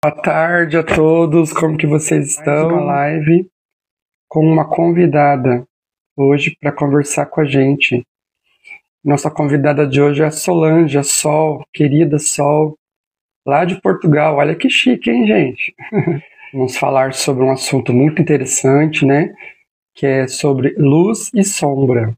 Boa tarde a todos, como que vocês estão? Uma live com uma convidada hoje para conversar com a gente. Nossa convidada de hoje é a Solange, a Sol, querida Sol, lá de Portugal. Olha que chique, hein, gente? Vamos falar sobre um assunto muito interessante, né? Que é sobre luz e sombra.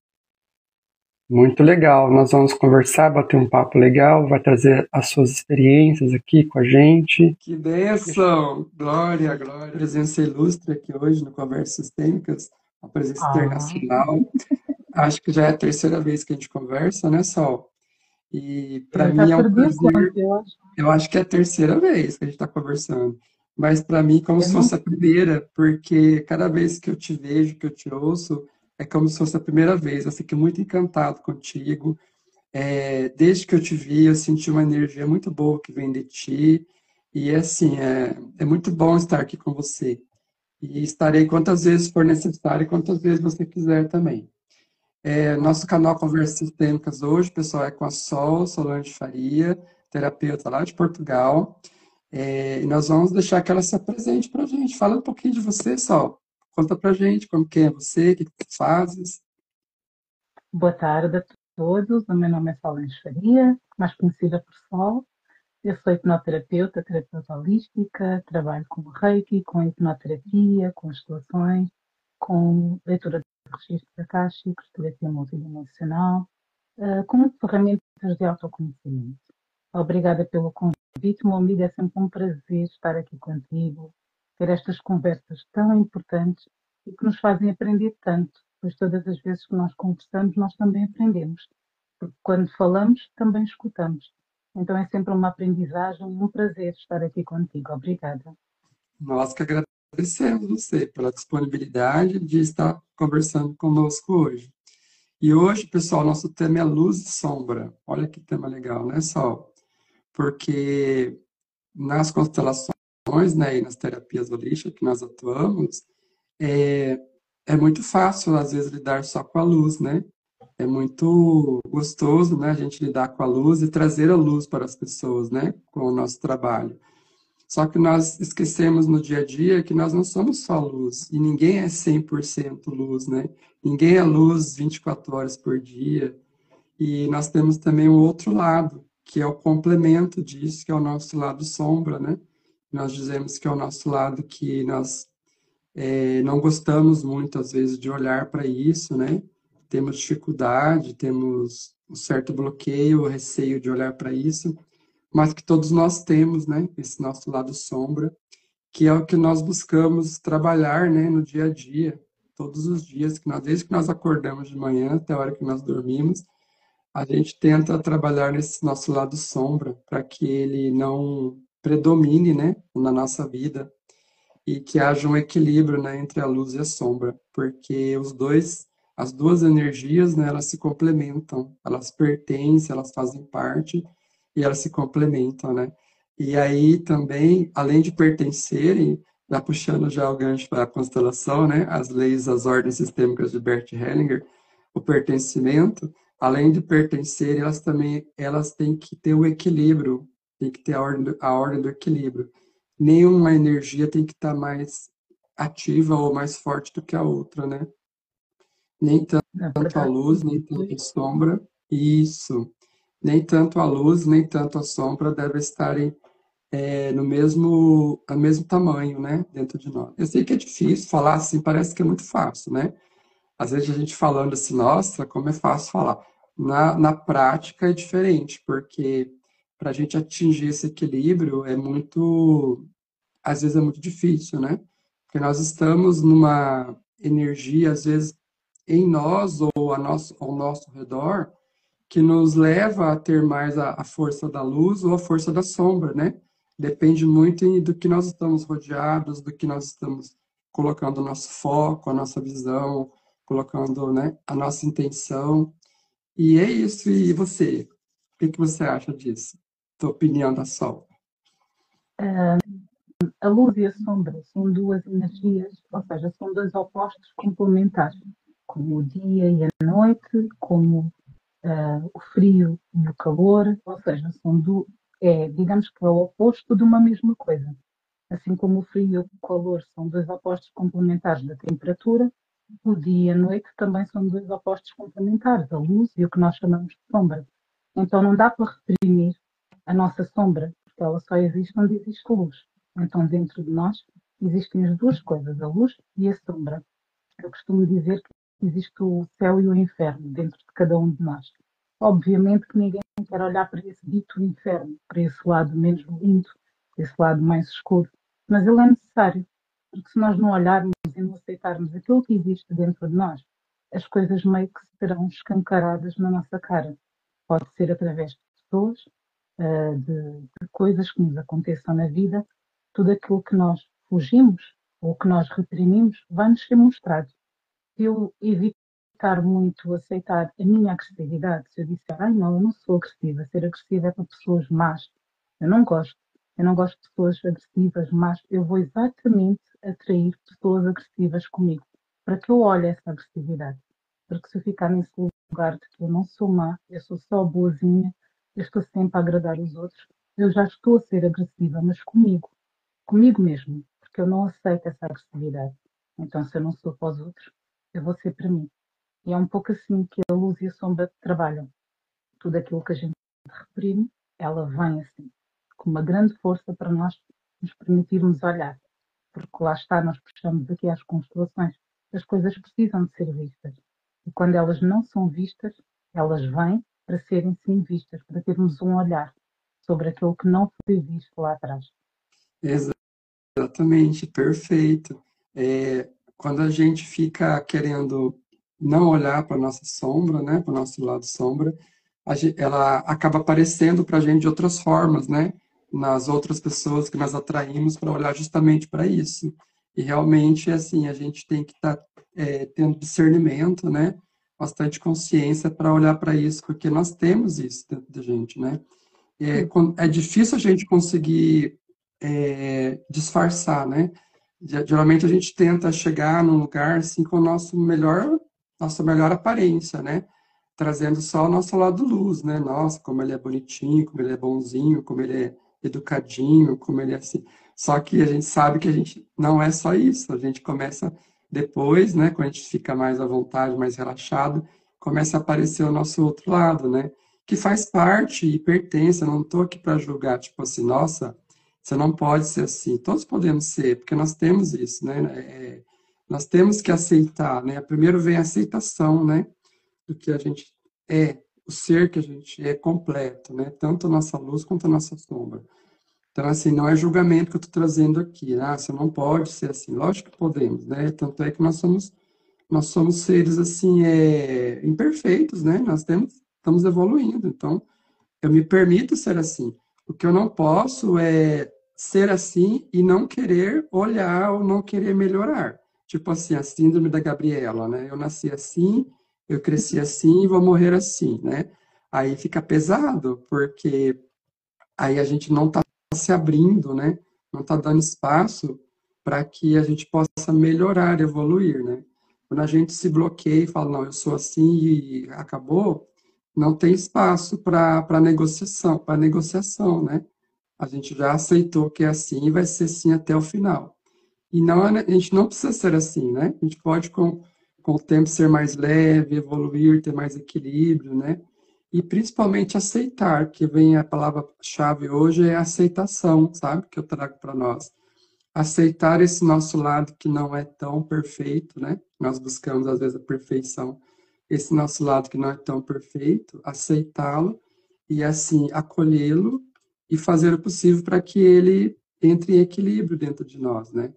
Muito legal, nós vamos conversar, bater um papo legal, vai trazer as suas experiências aqui com a gente. Que bênção! Glória, glória! Presença ilustre aqui hoje no Conversas Sistêmicas, a presença internacional. Acho que já é a terceira vez que a gente conversa, né, Sol? E para mim é um prazer. Eu acho que é a terceira vez que a gente está conversando. Mas para mim, como se fosse a primeira, porque cada vez que eu te vejo, que eu te ouço, é como se fosse a primeira vez. Eu fico muito encantado contigo. Desde que eu te vi, eu senti uma energia muito boa que vem de ti. E assim, é muito bom estar aqui com você. E estarei quantas vezes for necessário e quantas vezes você quiser também. Nosso canal Conversas Sistêmicas hoje, pessoal, é com a Solange Faria, terapeuta lá de Portugal. E nós vamos deixar que ela se apresente para a gente. Fala um pouquinho de você, Sol. Conta para a gente como que é você, o que tu fazes. Boa tarde a todos, o meu nome é Solange Faria, mais conhecida por Sol. Eu sou hipnoterapeuta, terapeuta holística, trabalho com reiki, com hipnoterapia, constelações, com leitura de registros akáshicos, terapia multidimensional, com ferramentas de autoconhecimento. Obrigada pelo convite, meu amigo, é sempre um prazer estar aqui contigo, ter estas conversas tão importantes e que nos fazem aprender tanto, pois todas as vezes que nós conversamos, nós também aprendemos, porque quando falamos, também escutamos. Então é sempre uma aprendizagem e um prazer estar aqui contigo. Obrigada. Nós que agradecemos você pela disponibilidade de estar conversando conosco hoje. E hoje, pessoal, nosso tema é luz e sombra. Olha que tema legal, né, Sol? Porque nas constelações, né, e nas terapias holísticas que nós atuamos, é, é muito fácil, às vezes, lidar só com a luz, né? É muito gostoso, né, a gente lidar com a luz e trazer a luz para as pessoas, né, com o nosso trabalho. Só que nós esquecemos no dia a dia que nós não somos só luz, e ninguém é 100% luz, né? Ninguém é luz 24 horas por dia. E nós temos também o outro lado, que é o complemento disso, que é o nosso lado sombra, né? Nós dizemos que é o nosso lado que nós não gostamos muito, às vezes, de olhar para isso, né? Temos dificuldade, temos um certo bloqueio, receio de olhar para isso, mas que todos nós temos, né? Esse nosso lado sombra, que é o que nós buscamos trabalhar, né? No dia a dia, todos os dias, desde que nós acordamos de manhã até a hora que nós dormimos, a gente tenta trabalhar nesse nosso lado sombra para que ele não predomine, né? Na nossa vida e que haja um equilíbrio, né, entre a luz e a sombra, porque as duas energias, né, elas se complementam, elas pertencem, elas fazem parte e elas se complementam, né? E aí também, além de pertencerem, já puxando já o gancho para a constelação, né, as leis, as ordens sistêmicas de Bert Hellinger, o pertencimento, além de pertencerem, elas têm que ter o equilíbrio, tem que ter a ordem do equilíbrio. Nenhuma energia tem que estar mais ativa ou mais forte do que a outra, né? Nem Na tanto a verdade, luz, nem tanto a sombra. Isso. Nem tanto a luz, nem tanto a sombra devem estarem no mesmo tamanho, né? Dentro de nós. Eu sei que é difícil falar assim, parece que é muito fácil, né? Às vezes a gente falando assim, nossa, como é fácil falar. Na prática é diferente, porque para a gente atingir esse equilíbrio às vezes é muito difícil, né? Porque nós estamos numa energia, às vezes, em nós ou ao nosso redor, que nos leva a ter mais a força da luz ou a força da sombra, né? Depende muito do que nós estamos rodeados, do que nós estamos colocando o nosso foco, a nossa visão, colocando, né, a nossa intenção. E é isso. E você? O que que você acha disso? Tua opinião da Sol? a luz e a sombra são duas energias, ou seja, são dois opostos complementares, como o dia e a noite, como o frio e o calor, ou seja, digamos que é o oposto de uma mesma coisa. Assim como o frio e o calor são dois opostos complementares da temperatura, o dia e a noite também são dois opostos complementares, a luz e o que nós chamamos de sombra. Então não dá para reprimir a nossa sombra, porque ela só existe onde existe luz. Então dentro de nós existem as duas coisas, a luz e a sombra. Eu costumo dizer que existe o céu e o inferno dentro de cada um de nós. Obviamente que ninguém quer olhar para esse dito inferno, para esse lado menos lindo, esse lado mais escuro, mas ele é necessário, porque se nós não olharmos e não aceitarmos aquilo que existe dentro de nós, as coisas meio que serão escancaradas na nossa cara. Pode ser através de pessoas, de coisas que nos aconteçam na vida, tudo aquilo que nós fugimos ou que nós reprimimos vai-nos ser mostrado. Se eu evitar muito aceitar a minha agressividade, se eu disser, ai não, eu não sou agressiva, ser agressiva é para pessoas más, eu não gosto. Eu não gosto de pessoas agressivas, mas eu vou exatamente atrair pessoas agressivas comigo, para que eu olhe essa agressividade. Porque se eu ficar nesse lugar de que eu não sou má, eu sou só boazinha, eu estou sempre a agradar os outros, eu já estou a ser agressiva, mas comigo mesmo, porque eu não aceito essa agressividade. Então, se eu não sou para os outros, eu vou ser para mim. E é um pouco assim que a luz e a sombra trabalham. Tudo aquilo que a gente reprime, ela vem assim, com uma grande força para nós nos permitirmos olhar. Porque lá está, nós puxamos aqui às constelações. As coisas precisam de ser vistas. E quando elas não são vistas, elas vêm para serem sim vistas, para termos um olhar sobre aquilo que não foi visto lá atrás. Exatamente, perfeito. Quando a gente fica querendo não olhar para a nossa sombra, né, para o nosso lado sombra, ela acaba aparecendo para a gente de outras formas, né, nas outras pessoas que nós atraímos para olhar justamente para isso. E realmente, assim, a gente tem que estar tendo discernimento, né, bastante consciência para olhar para isso, porque nós temos isso dentro da gente, né. É difícil a gente conseguir disfarçar, né? Geralmente a gente tenta chegar num lugar assim com o nossa melhor aparência, né? Trazendo só o nosso lado luz, né? Nossa, como ele é bonitinho, como ele é bonzinho, como ele é educadinho, como ele é assim. Só que a gente sabe que a gente não é só isso. A gente começa depois, né? Quando a gente fica mais à vontade, mais relaxado, começa a aparecer o nosso outro lado, né? Que faz parte e pertence. Eu não estou aqui para julgar, tipo assim, nossa, você não pode ser assim. Todos podemos ser, porque nós temos isso, né? Nós temos que aceitar, né? Primeiro vem a aceitação, né? Do que a gente é, o ser que a gente é completo, né? Tanto a nossa luz quanto a nossa sombra. Então, assim, não é julgamento que eu estou trazendo aqui. Ah, você não pode ser assim. Lógico que podemos, né? Tanto é que nós somos seres, assim, imperfeitos, né? Estamos evoluindo. Então, eu me permito ser assim. O que eu não posso é ser assim e não querer olhar ou não querer melhorar. Tipo assim, a síndrome da Gabriela, né? Eu nasci assim, eu cresci assim e vou morrer assim, né? Aí fica pesado, porque aí a gente não está se abrindo, né? Não está dando espaço para que a gente possa melhorar, evoluir, né? Quando a gente se bloqueia e fala, não, eu sou assim e acabou, não tem espaço para negociação, né? A gente já aceitou que é assim e vai ser assim até o final. E não, a gente não precisa ser assim, né? A gente pode, com o tempo, ser mais leve, evoluir, ter mais equilíbrio, né? E principalmente aceitar, que vem a palavra-chave hoje é aceitação, sabe? Que eu trago para nós. Aceitar esse nosso lado que não é tão perfeito, né? Nós buscamos, às vezes, a perfeição. Esse nosso lado que não é tão perfeito, aceitá-lo e, assim, acolhê-lo e fazer o possível para que ele entre em equilíbrio dentro de nós, né?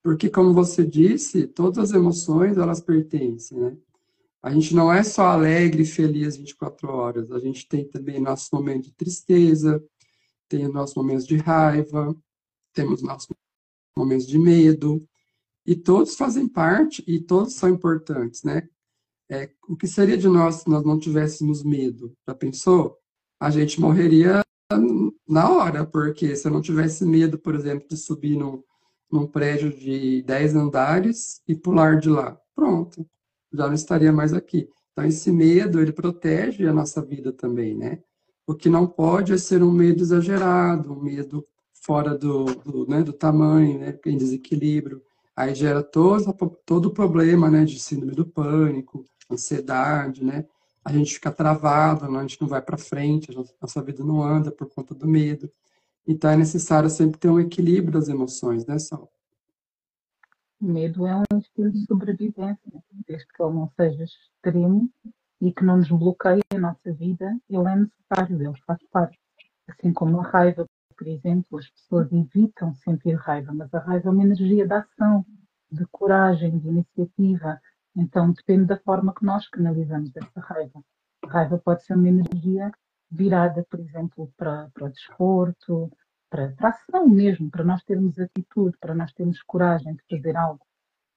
Porque, como você disse, todas as emoções, elas pertencem, né? A gente não é só alegre e feliz 24 horas, a gente tem também nossos momentos de tristeza, tem os nossos momentos de raiva, temos nossos momentos de medo, e todos fazem parte e todos são importantes, né? O que seria de nós se nós não tivéssemos medo? Já pensou? A gente morreria na hora, porque se eu não tivesse medo, por exemplo, de subir num prédio de 10 andares e pular de lá, pronto, já não estaria mais aqui. Então, esse medo, ele protege a nossa vida também, né? O que não pode é ser um medo exagerado, um medo fora né, do tamanho, né, em desequilíbrio. Aí gera todo o problema, né, de síndrome do pânico, ansiedade, né? A gente fica travado, né? A gente não vai para frente, nossa vida não anda por conta do medo. Então é necessário sempre ter um equilíbrio das emoções, né, Sol? O medo é um estilo de sobrevivência, desde que ele não seja extremo e que não nos bloqueie a nossa vida, ele é necessário, ele faz parte. Assim como a raiva, por exemplo, as pessoas evitam sentir raiva, mas a raiva é uma energia de ação, de coragem, de iniciativa. Então depende da forma que nós canalizamos essa raiva. A raiva pode ser uma energia virada, por exemplo, para o desporto, para a ação mesmo, para nós termos atitude, para nós termos coragem de fazer algo.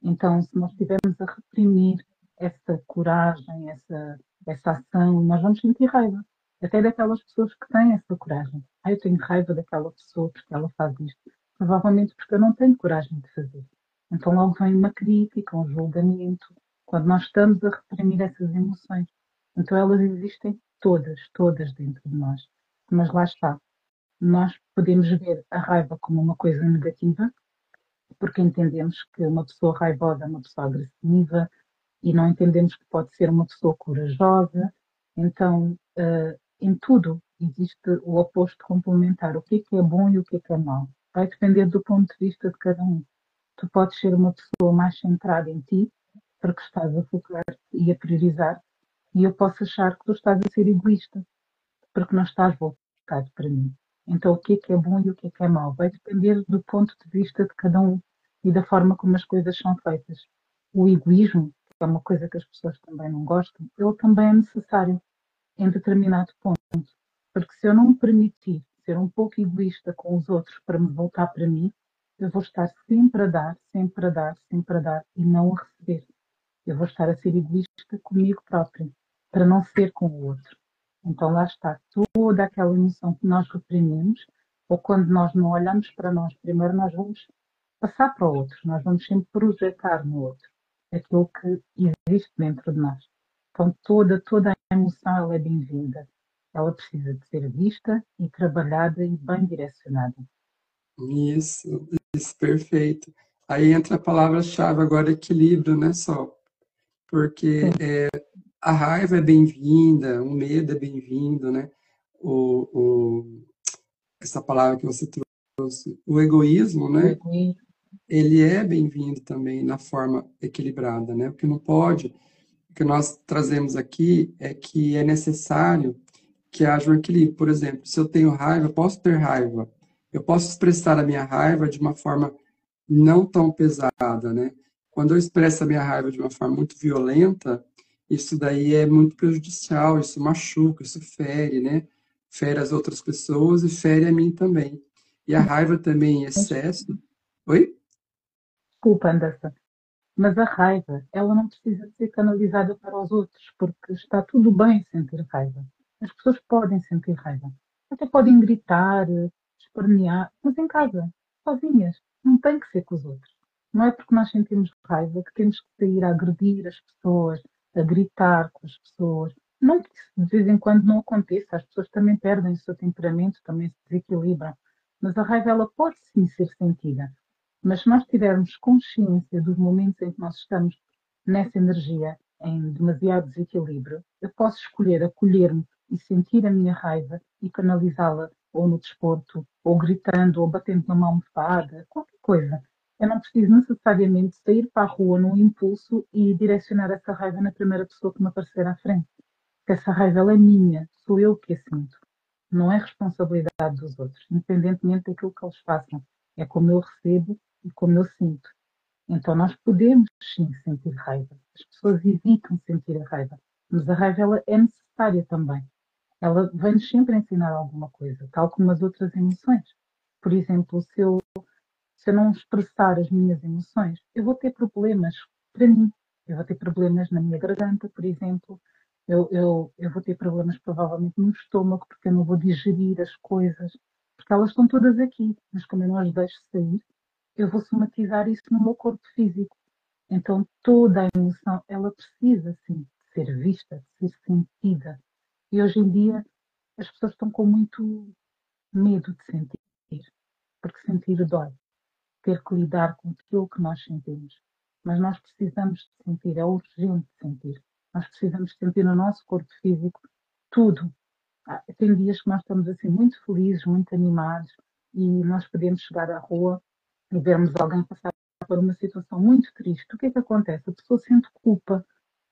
Então, se nós estivermos a reprimir essa coragem, essa ação, nós vamos sentir raiva. Até daquelas pessoas que têm essa coragem. Ah, eu tenho raiva daquela pessoa porque ela faz isto. Provavelmente porque eu não tenho coragem de fazer. Então logo vem uma crítica, um julgamento, quando nós estamos a reprimir essas emoções. Então elas existem todas, todas dentro de nós. Mas lá está. Nós podemos ver a raiva como uma coisa negativa, porque entendemos que uma pessoa raivosa é uma pessoa agressiva e não entendemos que pode ser uma pessoa corajosa. Então, em tudo existe o oposto complementar. O que é bom e o que é mau? Vai depender do ponto de vista de cada um. Tu podes ser uma pessoa mais centrada em ti, porque estás a focar e a priorizar, e eu posso achar que tu estás a ser egoísta, porque não estás voltado para mim. Então, o que é bom e o que é mau? Vai depender do ponto de vista de cada um e da forma como as coisas são feitas. O egoísmo, que é uma coisa que as pessoas também não gostam, ele também é necessário em determinado ponto. Porque se eu não me permitir ser um pouco egoísta com os outros para me voltar para mim, eu vou estar sempre a dar, sempre a dar, sempre a dar e não a receber. Eu vou estar a ser egoísta comigo próprio, para não ser com o outro. Então lá está, toda aquela emoção que nós reprimimos, ou quando nós não olhamos para nós primeiro, nós vamos passar para o outro, nós vamos sempre projetar no outro aquilo que existe dentro de nós. Então toda a emoção ela é bem-vinda. Ela precisa de ser vista e trabalhada e bem direcionada. Isso, perfeito. Aí entra a palavra-chave agora, equilíbrio, né, Sol? Porque Sim, a raiva é bem-vinda, o medo é bem-vindo, né? O, o, essa palavra que você trouxe, o egoísmo, o né? egoísmo, Ele é bem-vindo também na forma equilibrada, né? O que não pode, o que nós trazemos aqui é que é necessário que haja um equilíbrio. Por exemplo, se eu tenho raiva, eu posso ter raiva. Eu posso expressar a minha raiva de uma forma não tão pesada, né? Quando eu expresso a minha raiva de uma forma muito violenta, isso daí é muito prejudicial, isso machuca, isso fere, né? Fere as outras pessoas e fere a mim também. E a raiva também em mas excesso. Oi? desculpa, Anderson. Mas a raiva, ela não precisa de ser canalizada para os outros, porque está tudo bem sentir raiva. As pessoas podem sentir raiva. Até podem gritar, espernear, mas em casa, sozinhas. Não tem que ser com os outros. Não é porque nós sentimos raiva que temos que sair a agredir as pessoas, a gritar com as pessoas. Não que isso de vez em quando não aconteça, as pessoas também perdem o seu temperamento, também se desequilibram. Mas a raiva, ela pode sim ser sentida. Mas se nós tivermos consciência dos momentos em que nós estamos nessa energia, em demasiado desequilíbrio, eu posso escolher acolher-me e sentir a minha raiva e canalizá-la ou no desporto, ou gritando, ou batendo numa almofada, qualquer coisa. Eu não preciso necessariamente sair para a rua num impulso e direcionar essa raiva na primeira pessoa que me aparecer à frente. Porque essa raiva ela é minha, sou eu que a sinto. Não é responsabilidade dos outros, independentemente daquilo que eles façam. É como eu recebo e como eu sinto. Então nós podemos sim sentir raiva. As pessoas evitam sentir a raiva, mas a raiva ela é necessária também. Ela vem-nos sempre ensinar alguma coisa, tal como as outras emoções. Por exemplo, se eu não expressar as minhas emoções, eu vou ter problemas para mim. Eu vou ter problemas na minha garganta, por exemplo. Eu vou ter problemas provavelmente no estômago, porque eu não vou digerir as coisas, porque elas estão todas aqui, mas como eu não as deixo sair, eu vou somatizar isso no meu corpo físico. Então toda a emoção, ela precisa sim de ser vista, de ser sentida. E hoje em dia as pessoas estão com muito medo de sentir. porque sentir dói, ter que lidar com aquilo que nós sentimos. Mas nós precisamos de sentir, é urgente sentir. Nós precisamos de sentir no nosso corpo físico tudo. Tem dias que nós estamos assim muito felizes, muito animados e nós podemos chegar à rua e vermos alguém passar por uma situação muito triste. O que é que acontece? A pessoa sente culpa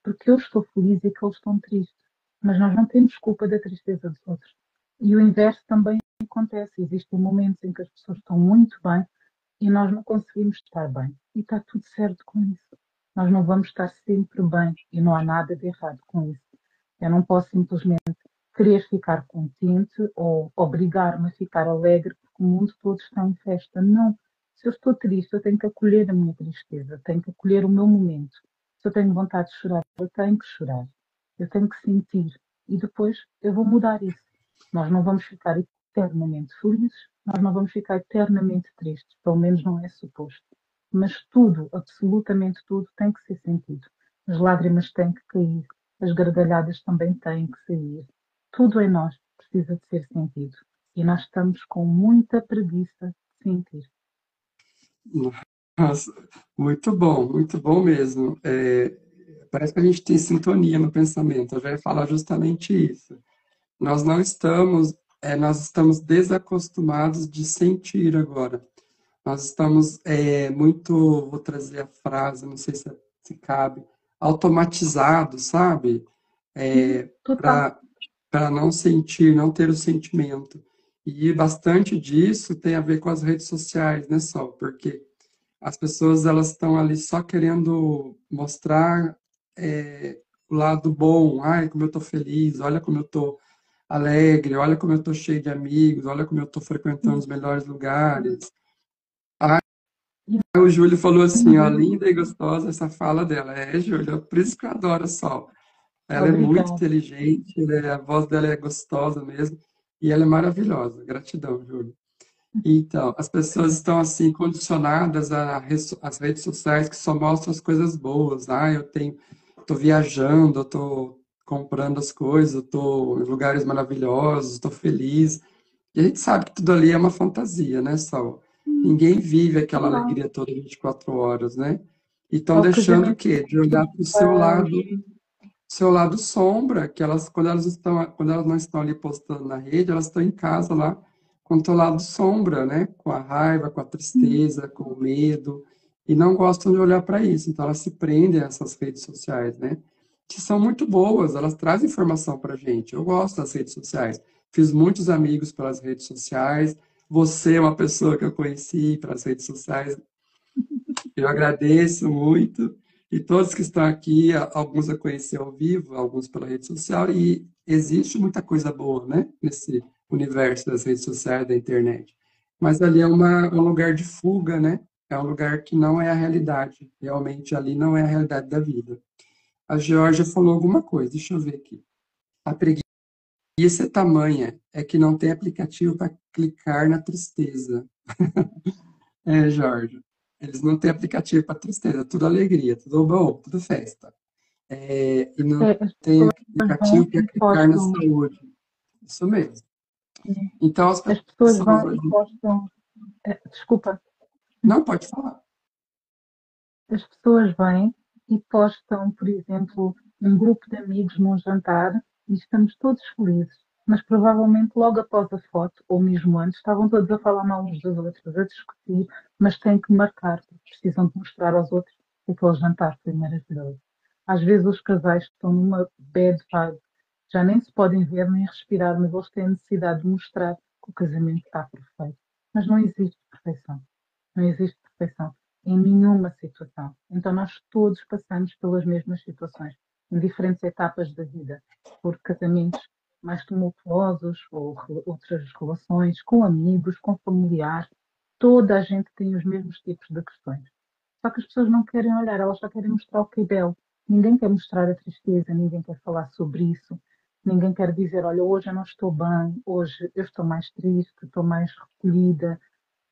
porque eu estou feliz e que eles estão tristes. Mas nós não temos culpa da tristeza dos outros. E o inverso também acontece. Existem momentos em que as pessoas estão muito bem e nós não conseguimos estar bem. E está tudo certo com isso. Nós não vamos estar sempre bem e não há nada de errado com isso. Eu não posso simplesmente querer ficar contente ou obrigar-me a ficar alegre porque o mundo todo está em festa. Não. Se eu estou triste, eu tenho que acolher a minha tristeza, tenho que acolher o meu momento. Se eu tenho vontade de chorar, eu tenho que chorar. Eu tenho que sentir. E depois eu vou mudar isso. Nós não vamos ficar eternamente felizes, nós não vamos ficar eternamente tristes, pelo menos não é suposto. Mas tudo, absolutamente tudo, tem que ser sentido. As lágrimas têm que cair, as gargalhadas também têm que sair. Tudo em nós precisa de ser sentido. E nós estamos com muita preguiça de sentir. Nossa, muito bom mesmo. Parece que a gente tem sintonia no pensamento. Eu já ia falar justamente isso. Nós não estamos, nós estamos desacostumados de sentir agora. Nós estamos muito, vou trazer a frase, não sei se cabe, automatizados, sabe? Total. Para não sentir, não ter o sentimento. E bastante disso tem a ver com as redes sociais, né, Sol? Porque as pessoas elas estão ali só querendo mostrar o lado bom. Ai, como eu estou feliz, olha como eu estou alegre, olha como eu estou cheio de amigos, olha como eu estou frequentando os melhores lugares. Aí o Júlio falou assim, ó, Uhum. linda e gostosa essa fala dela. Júlio, por isso que eu adoro a Sol. Ela é muito Obrigada. inteligente, a voz dela é gostosa mesmo, e ela é maravilhosa. Gratidão, Júlio. Então, as pessoas estão assim condicionadas às redes sociais que só mostram as coisas boas. Tô viajando, eu tô comprando as coisas, eu tô em lugares maravilhosos, estou feliz. E a gente sabe que tudo ali é uma fantasia, né, Sol? Ninguém vive aquela Claro. alegria toda 24 horas, né? E É estão o deixando o casamento quê? De olhar para o seu lado sombra, que elas, quando elas não estão ali postando na rede, elas estão em casa lá com o seu lado sombra, né? Com a raiva, com a tristeza, com o medo, e não gostam de olhar para isso. Então elas se prendem a essas redes sociais, né? Que são muito boas, elas trazem informação para gente. Eu gosto das redes sociais. Fiz muitos amigos pelas redes sociais. Você é uma pessoa que eu conheci pelas redes sociais. Eu agradeço muito. E todos que estão aqui, alguns eu conheci ao vivo, alguns pela rede social, e existe muita coisa boa, né? Nesse universo das redes sociais, da internet. Mas ali é um lugar de fuga, né? É um lugar que não é a realidade. Realmente ali não é a realidade da vida. A Georgia falou alguma coisa, deixa eu ver aqui. A preguiça é tamanha, é que não tem aplicativo para clicar na tristeza. Jorge. Eles não têm aplicativo para tristeza, tudo alegria, tudo bom, tudo festa. E não as tem pessoas aplicativo vão para e clicar na postam, saúde. Isso mesmo. Então as as pessoas pessoas vão e hoje. postam, desculpa, Não, pode falar. as pessoas vêm e postam, por exemplo, um grupo de amigos num jantar e estamos todos felizes. Mas provavelmente logo após a foto, ou mesmo antes, estavam todos a falar mal uns dos outros, a discutir, mas têm que marcar, porque precisam de mostrar aos outros que aquele jantar foi maravilhoso. Às vezes os casais estão numa bad vibe, já nem se podem ver nem respirar, mas eles têm a necessidade de mostrar que o casamento está perfeito. Mas não existe perfeição. Não existe perfeição em nenhuma situação. Então, nós todos passamos pelas mesmas situações, em diferentes etapas da vida, por casamentos mais tumultuosos ou outras relações, com amigos, com familiares. Toda a gente tem os mesmos tipos de questões. Só que as pessoas não querem olhar, elas só querem mostrar o que é belo. Ninguém quer mostrar a tristeza, ninguém quer falar sobre isso. Ninguém quer dizer, olha, hoje eu não estou bem, hoje eu estou mais triste, estou mais recolhida.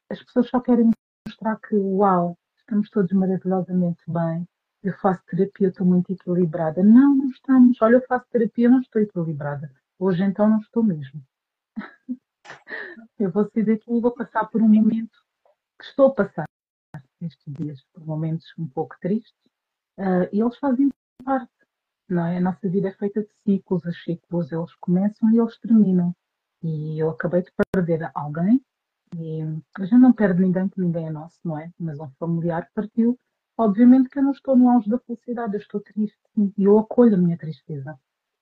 As pessoas só querem mostrar que, uau, estamos todos maravilhosamente bem, eu faço terapia, eu estou muito equilibrada. Não, não estamos. Olha, eu faço terapia, eu não estou equilibrada. Hoje então não estou mesmo. Eu vou sair daqui e vou passar por um momento que estou a passar estes dias, por momentos um pouco tristes, e eles fazem parte, não é? A nossa vida é feita de ciclos, os ciclos eles começam e eles terminam. E eu acabei de perder alguém, e a gente não perde ninguém, que ninguém é nosso, não é? Mas um familiar partiu. Obviamente que eu não estou no auge da felicidade, eu estou triste, sim, e eu acolho a minha tristeza.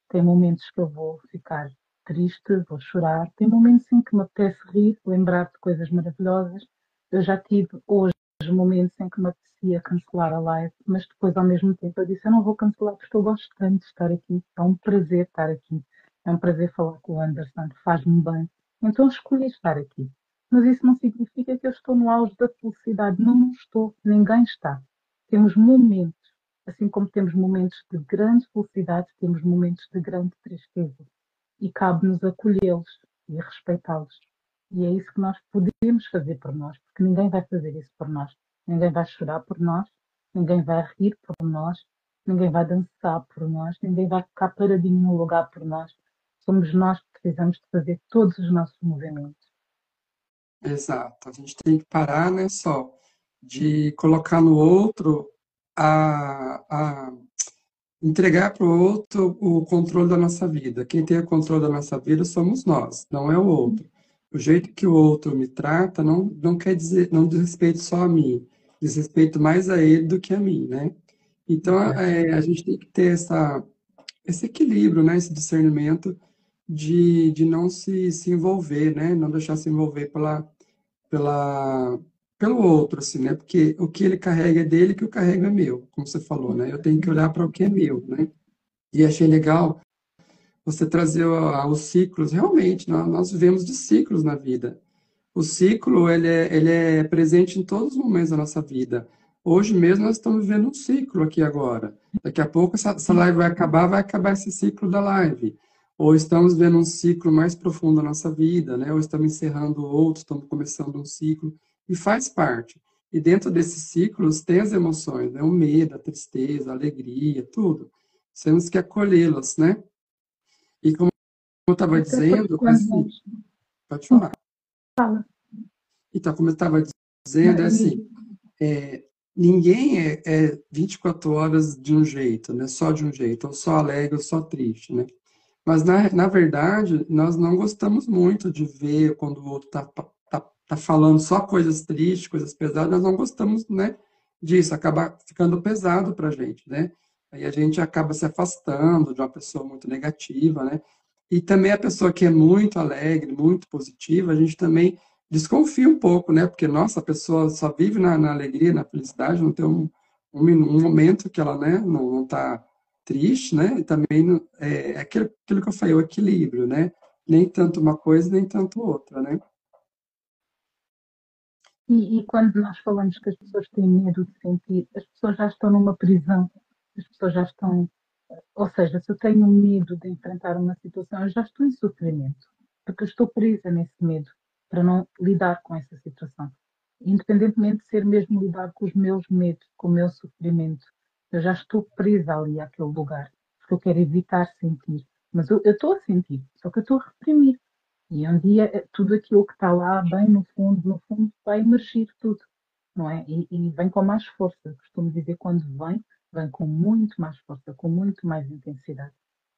Tem momentos que eu vou ficar triste, vou chorar. Tem momentos em que me apetece rir, lembrar de coisas maravilhosas. Eu já tive hoje momentos em que me apetecia cancelar a live, mas depois, ao mesmo tempo, eu disse: eu não vou cancelar porque eu gosto tanto de estar aqui. É um prazer estar aqui. É um prazer falar com o Anderson, faz-me bem. Então escolhi estar aqui. Mas isso não significa que eu estou no auge da felicidade. Não, não estou. Ninguém está. Temos momentos. Assim como temos momentos de grande felicidade, temos momentos de grande tristeza. E cabe-nos acolhê-los e respeitá-los. E é isso que nós podemos fazer por nós, porque ninguém vai fazer isso por nós. Ninguém vai chorar por nós, ninguém vai rir por nós, ninguém vai dançar por nós, ninguém vai ficar paradinho no lugar por nós. Somos nós que precisamos de fazer todos os nossos movimentos. Exato. A gente tem que parar, né, só de colocar no outro a entregar para o outro o controle da nossa vida. Quem tem o controle da nossa vida somos nós, não é o outro. O jeito que o outro me trata não quer dizer, não diz respeito só a mim, diz respeito mais a ele do que a mim, né? Então, Exato. a gente tem que ter esse equilíbrio, né? Esse discernimento de não se envolver, né? Não deixar se envolver pela, pelo outro, assim, né? Porque o que ele carrega é dele, que o carrego é meu, como você falou, né? Eu tenho que olhar para o que é meu, né? E achei legal você trazer os ciclos. Realmente, nós vivemos de ciclos na vida. O ciclo, ele é presente em todos os momentos da nossa vida. Hoje mesmo nós estamos vivendo um ciclo aqui agora. Daqui a pouco essa live vai acabar esse ciclo da live. Ou estamos vendo um ciclo mais profundo da nossa vida, né? Ou estamos encerrando outro, estamos começando um ciclo. E faz parte. E dentro desses ciclos tem as emoções, né? O medo, a tristeza, a alegria, tudo. Temos que acolhê-las, né? E como eu estava Até porque dizendo, quando assim, nós. pode Sim, falar. fala. Então, como eu estava Não, dizendo, é assim, ninguém é 24 horas de um jeito, né? Só de um jeito, ou só alegre, ou só triste, né? Mas, na verdade, nós não gostamos muito de ver quando o outro tá falando só coisas tristes, coisas pesadas, nós não gostamos, né, disso, acaba ficando pesado para a gente, né? Aí a gente acaba se afastando de uma pessoa muito negativa, né? E também a pessoa que é muito alegre, muito positiva, a gente também desconfia um pouco, né? Porque, nossa, a pessoa só vive na alegria, na felicidade, não tem um momento que ela, né, não está triste, né? E também é aquilo que eu falei, o equilíbrio, né? Nem tanto uma coisa, nem tanto outra, né? E quando nós falamos que as pessoas têm medo de sentir, as pessoas já estão numa prisão, as pessoas já estão. Ou seja, se eu tenho medo de enfrentar uma situação, eu já estou em sofrimento, porque eu estou presa nesse medo para não lidar com essa situação. Independentemente de ser mesmo lidar com os meus medos, com o meu sofrimento, eu já estou presa ali àquele lugar, porque eu quero evitar sentir. Mas eu estou a sentir, só que eu estou a reprimir. E um dia tudo aquilo que está lá, bem no fundo, vai emergir tudo, não é? E vem com mais força. Costumo dizer, quando vem com muito mais força, com muito mais intensidade.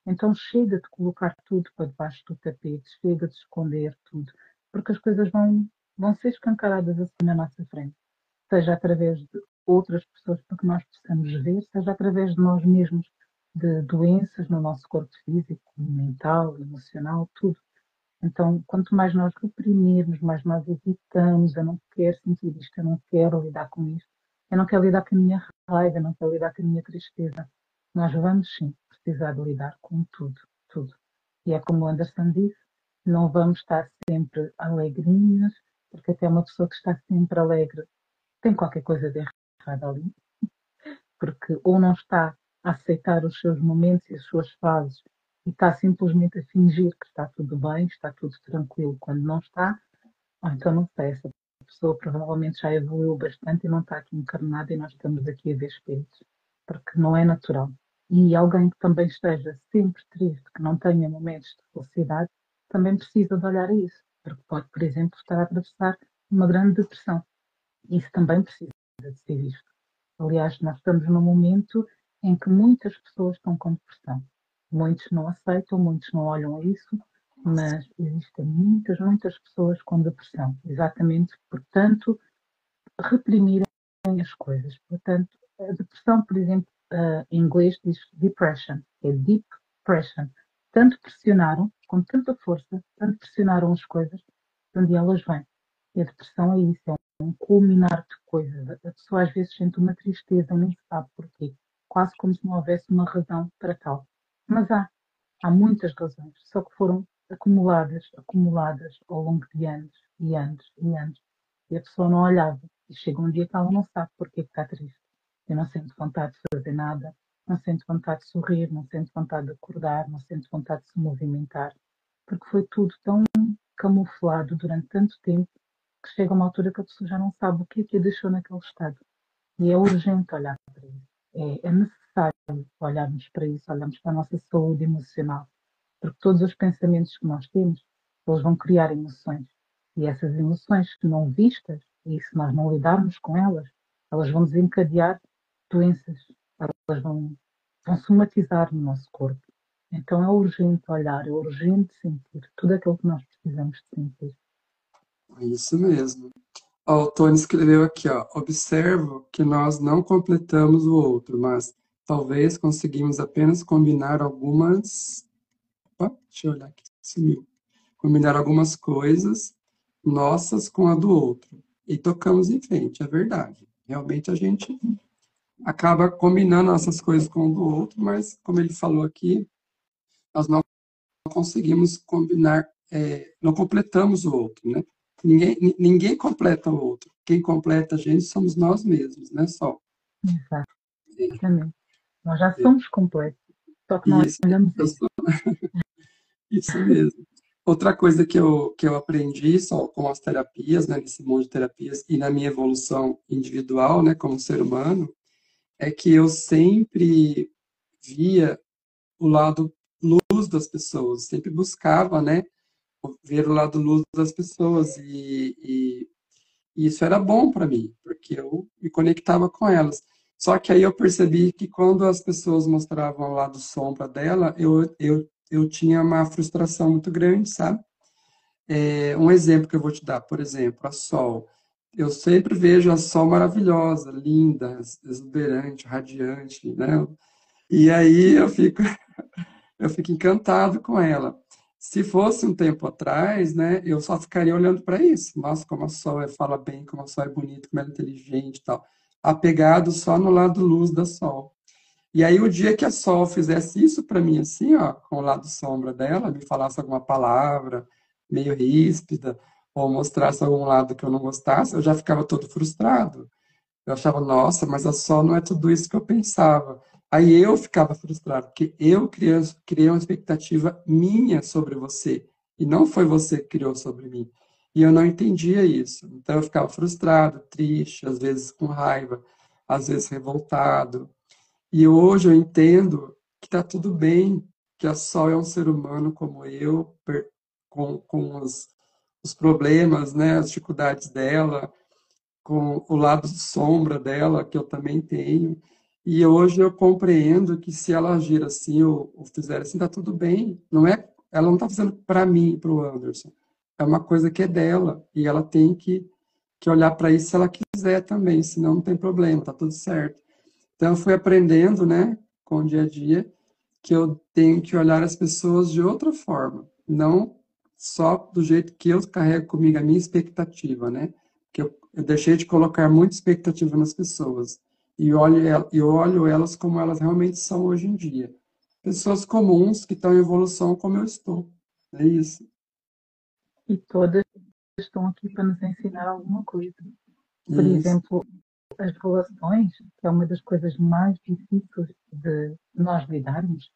Então chega de colocar tudo para debaixo do tapete, chega de esconder tudo, porque as coisas vão ser escancaradas assim na nossa frente, seja através de outras pessoas para que nós possamos ver, seja através de nós mesmos, de doenças no nosso corpo físico, mental, emocional, tudo. Então, quanto mais nós reprimirmos, mais nós evitamos, eu não quero sentir isto, eu não quero lidar com isto, eu não quero lidar com a minha raiva, eu não quero lidar com a minha tristeza. Nós vamos sim precisar de lidar com tudo, tudo. E é como o Anderson disse, não vamos estar sempre alegrinhos, porque até uma pessoa que está sempre alegre tem qualquer coisa de errado ali, porque ou não está a aceitar os seus momentos e as suas fases e está simplesmente a fingir que está tudo bem, está tudo tranquilo quando não está, ou então não sei, essa pessoa provavelmente já evoluiu bastante e não está aqui encarnada e nós estamos aqui a ver espíritos, porque não é natural. E alguém que também esteja sempre triste, que não tenha momentos de felicidade, também precisa de olhar a isso. porque pode, por exemplo, estar a atravessar uma grande depressão. Isso também precisa de ser visto. Aliás, nós estamos num momento em que muitas pessoas estão com depressão. Muitos não aceitam, muitos não olham a isso, mas existem muitas, muitas pessoas com depressão, exatamente por tanto reprimirem as coisas. Portanto, a depressão, por exemplo, em inglês diz depression, é deep pressure. Tanto pressionaram, com tanta força, tanto pressionaram as coisas, de onde elas vêm. E a depressão é isso, é um culminar de coisas. A pessoa às vezes sente uma tristeza, nem sabe porquê. Quase como se não houvesse uma razão para tal. Mas há muitas razões, só que foram acumuladas, acumuladas ao longo de anos e anos e anos. E a pessoa não olhava. E chega um dia que ela não sabe porque está triste. E não sente vontade de fazer nada, não sente vontade de sorrir, não sente vontade de acordar, não sente vontade de se movimentar. Porque foi tudo tão camuflado durante tanto tempo que chega uma altura que a pessoa já não sabe o que a deixou naquele estado. E é urgente olhar para isso. É necessário olharmos para isso, olharmos para a nossa saúde emocional. Porque todos os pensamentos que nós temos, eles vão criar emoções. E essas emoções que não vistas, e se nós não lidarmos com elas, elas vão desencadear doenças. Elas vão somatizar no nosso corpo. Então é urgente olhar, é urgente sentir tudo aquilo que nós precisamos de sentir. É isso mesmo. Ó, o Tony escreveu aqui, ó, observo que nós não completamos o outro, mas talvez conseguimos apenas combinar algumas. Opa, deixa eu olhar aqui, sumiu. Combinar algumas coisas nossas com a do outro. E tocamos em frente, é verdade. Realmente a gente acaba combinando essas coisas com o do outro, mas, como ele falou aqui, nós não conseguimos combinar, não completamos o outro, né? Ninguém completa o outro. Quem completa a gente somos nós mesmos, né? Só. Exatamente. Nós já somos completos, só que não Isso, olhamos eu isso. sou- isso mesmo. Outra coisa que eu aprendi só com as terapias, né, nesse mundo de terapias e na minha evolução individual, né, como ser humano, é que eu sempre via o lado luz das pessoas, sempre buscava, né, ver o lado luz das pessoas e isso era bom para mim, porque eu me conectava com elas. Só que aí eu percebi que quando as pessoas mostravam o lado sombra dela, eu tinha uma frustração muito grande, sabe? Um exemplo que eu vou te dar, por exemplo, a Sol. Eu sempre vejo a Sol maravilhosa, linda, exuberante, radiante, né? E aí eu fico encantado com ela. Se fosse um tempo atrás, né, eu só ficaria olhando para isso. Nossa, como a Sol fala bem, como a Sol é bonita, como ela é inteligente e tal. Apegado só no lado luz da Sol. E aí, o dia que a Sol fizesse isso para mim, assim, ó, com o lado sombra dela, me falasse alguma palavra meio ríspida, ou mostrasse algum lado que eu não gostasse, eu já ficava todo frustrado. Eu achava, nossa, mas a Sol não é tudo isso que eu pensava. Aí eu ficava frustrado, porque eu criei uma expectativa minha sobre você, e não foi você que criou sobre mim. E eu não entendia isso. Então eu ficava frustrado, triste, às vezes com raiva, às vezes revoltado. E hoje eu entendo que está tudo bem, que a Sol é um ser humano como eu, com os problemas, né, as dificuldades dela, com o lado sombra dela, que eu também tenho. E hoje eu compreendo que se ela agir assim ou fizer assim, está tudo bem. Não é, ela não está fazendo para mim, para o Anderson. É uma coisa que é dela e ela tem que olhar para isso se ela quiser também, senão não tem problema, está tudo certo. Então eu fui aprendendo, né, com o dia a dia, que eu tenho que olhar as pessoas de outra forma, não só do jeito que eu carrego comigo a minha expectativa, né? Que eu deixei de colocar muita expectativa nas pessoas e olho elas como elas realmente são hoje em dia. Pessoas comuns que estão em evolução como eu estou. É isso. E todas estão aqui para nos ensinar alguma coisa. Por Isso. exemplo, as relações, que é uma das coisas mais difíceis de nós lidarmos,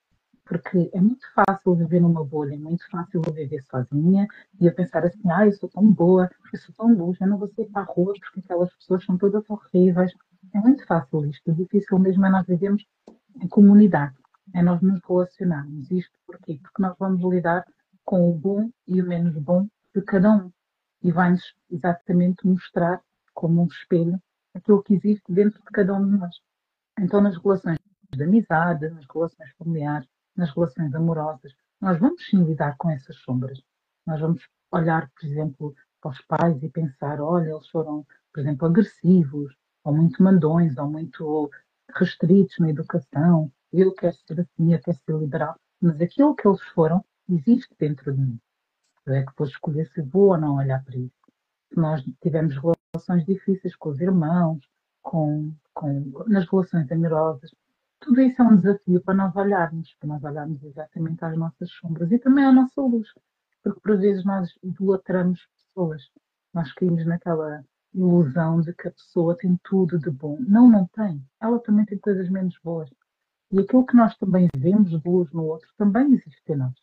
porque é muito fácil viver numa bolha, é muito fácil eu viver sozinha e eu pensar assim, eu sou tão boa, eu sou tão luz, eu não vou sair para a rua porque aquelas pessoas são todas horríveis. É muito fácil isto, o difícil mesmo é nós vivemos em comunidade, é nós nos relacionarmos. Isto porquê? Porque nós vamos lidar com o bom e o menos bom de cada um e vai-nos exatamente mostrar, como um espelho, aquilo que existe dentro de cada um de nós. Então, nas relações de amizade, nas relações familiares, nas relações amorosas, nós vamos sim lidar com essas sombras. Nós vamos olhar, por exemplo, para os pais e pensar, olha, eles foram, por exemplo, agressivos, ou muito mandões, ou muito restritos na educação. Eu quero ser assim, eu quero ser liberal. Mas aquilo que eles foram existe dentro de mim. Eu é que vou escolher se vou ou não olhar para isso. Se nós tivermos relações difíceis com os irmãos, nas relações amorosas, tudo isso é um desafio para nós olharmos exatamente às nossas sombras e também à nossa luz, porque por vezes nós idolatramos pessoas, nós caímos naquela ilusão de que a pessoa tem tudo de bom. Não, não tem. Ela também tem coisas menos boas. E aquilo que nós também vemos de luz no outro também existe em nós.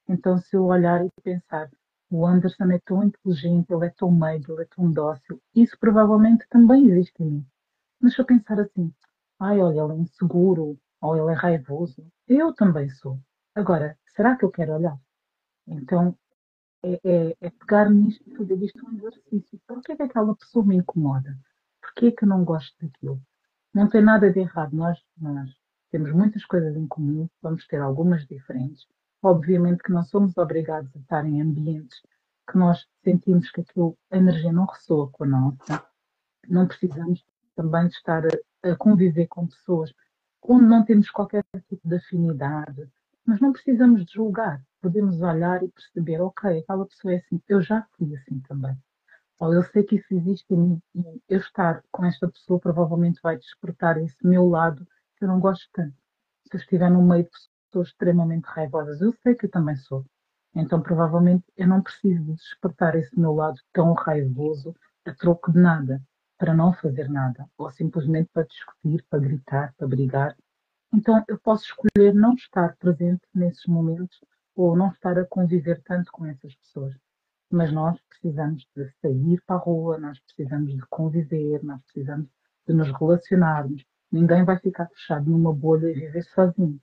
Então, se eu olhar e pensar, o Anderson é tão inteligente, ele é tão meigo, ele é tão dócil, isso provavelmente também existe em mim. Mas se eu pensar assim, ai, olha, ele é inseguro, ou ele é raivoso, eu também sou. Agora, será que eu quero olhar? Então, é pegar nisto e fazer disto um exercício. Por que é que aquela pessoa me incomoda? Por que é que eu não gosto daquilo? Não tem nada de errado. Nós temos muitas coisas em comum, vamos ter algumas diferentes. Obviamente que não somos obrigados a estar em ambientes que nós sentimos que a energia não ressoa com a nossa. Não precisamos também de estar a conviver com pessoas onde não temos qualquer tipo de afinidade, mas não precisamos de julgar. Podemos olhar e perceber, ok, aquela pessoa é assim, eu já fui assim também. Ou eu sei que isso existe em mim e eu estar com esta pessoa provavelmente vai despertar esse meu lado que eu não gosto tanto. Se eu estiver no meio de pessoas extremamente raivosas, eu sei que eu também sou. Então, provavelmente, eu não preciso de despertar esse meu lado tão raivoso a troco de nada, para não fazer nada, ou simplesmente para discutir, para gritar, para brigar. Então, eu posso escolher não estar presente nesses momentos ou não estar a conviver tanto com essas pessoas. Mas nós precisamos de sair para a rua, nós precisamos de conviver, nós precisamos de nos relacionarmos. Ninguém vai ficar fechado numa bolha e viver sozinho,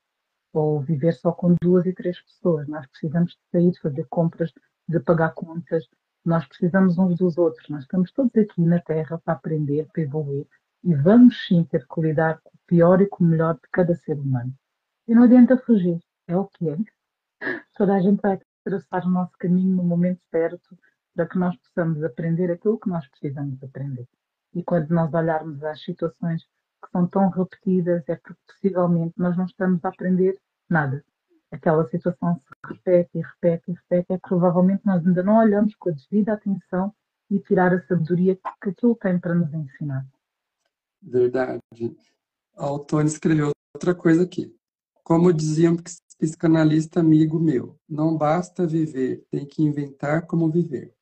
ou viver só com duas e três pessoas. Nós precisamos de sair, de fazer compras, de pagar contas. Nós precisamos uns dos outros. Nós estamos todos aqui na Terra para aprender, para evoluir. E vamos sim ter que lidar com o pior e com o melhor de cada ser humano. E não adianta fugir. É o que é. Toda a gente vai traçar o nosso caminho no momento certo para que nós possamos aprender aquilo que nós precisamos aprender. E quando nós olharmos às situações que são tão repetidas, é porque possivelmente nós não estamos a aprender nada. Aquela situação se repete e repete e repete, é que provavelmente nós ainda não olhamos com a devida atenção e tirar a sabedoria que aquilo tem para nos ensinar. Verdade. Ó, o Tony escreveu outra coisa aqui. Como dizia um psicanalista amigo meu, não basta viver, tem que inventar como viver.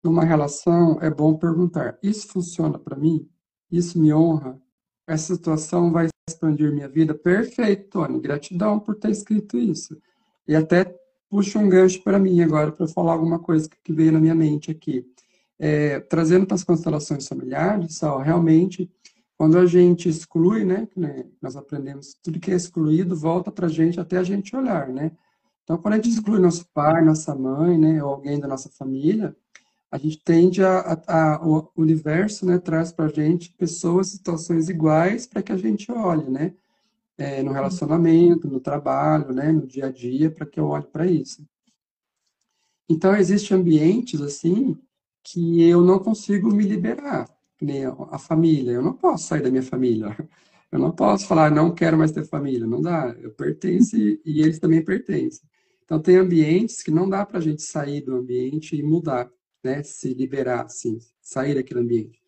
Numa relação, é bom perguntar: isso funciona para mim? Isso me honra? Essa situação vai expandir minha vida? Perfeito, Tony. Gratidão por ter escrito isso. E até puxa um gancho para mim agora, para falar alguma coisa que veio na minha mente aqui. Trazendo para as constelações familiares, só, realmente, quando a gente exclui, né, nós aprendemos, tudo que é excluído volta para a gente até a gente olhar, né? Então, quando a gente exclui nosso pai, nossa mãe, né, ou alguém da nossa família, a gente tende o universo, né, traz para a gente pessoas, situações iguais para que a gente olhe, né, no relacionamento, no trabalho, né, no dia a dia, para que eu olhe para isso. Então, existem ambientes, assim, que eu não consigo me liberar, que nem a família. Eu não posso sair da minha família. Eu não posso falar, não quero mais ter família. Não dá. Eu pertenço e eles também pertencem. Então, tem ambientes que não dá para a gente sair do ambiente e mudar, né? Se liberar, assim, sair daquele ambiente.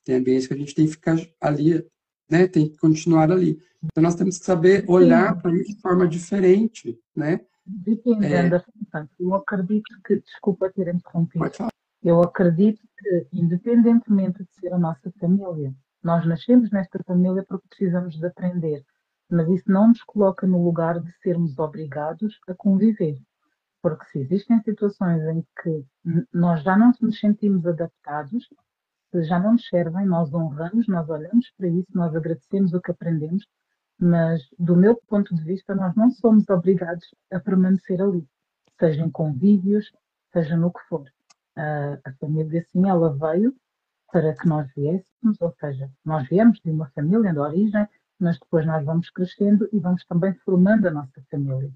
Tem ambientes que a gente tem que ficar ali, né? Tem que continuar ali. Então, nós temos que saber olhar Depende, para isso de forma diferente, né? dependendo da circunstância. Eu acredito que, desculpa ter interrompido, Pode falar. eu acredito que, independentemente de ser a nossa família, nós nascemos nesta família porque precisamos de aprender, mas isso não nos coloca no lugar de sermos obrigados a conviver. Porque se existem situações em que nós já não nos sentimos adaptados, se já não nos servem, nós honramos, nós olhamos para isso, nós agradecemos o que aprendemos, mas do meu ponto de vista, nós não somos obrigados a permanecer ali, seja em convívios, seja no que for. A família, sim, ela veio para que nós viéssemos, ou seja, nós viemos de uma família de origem, mas depois nós vamos crescendo e vamos também formando a nossa família.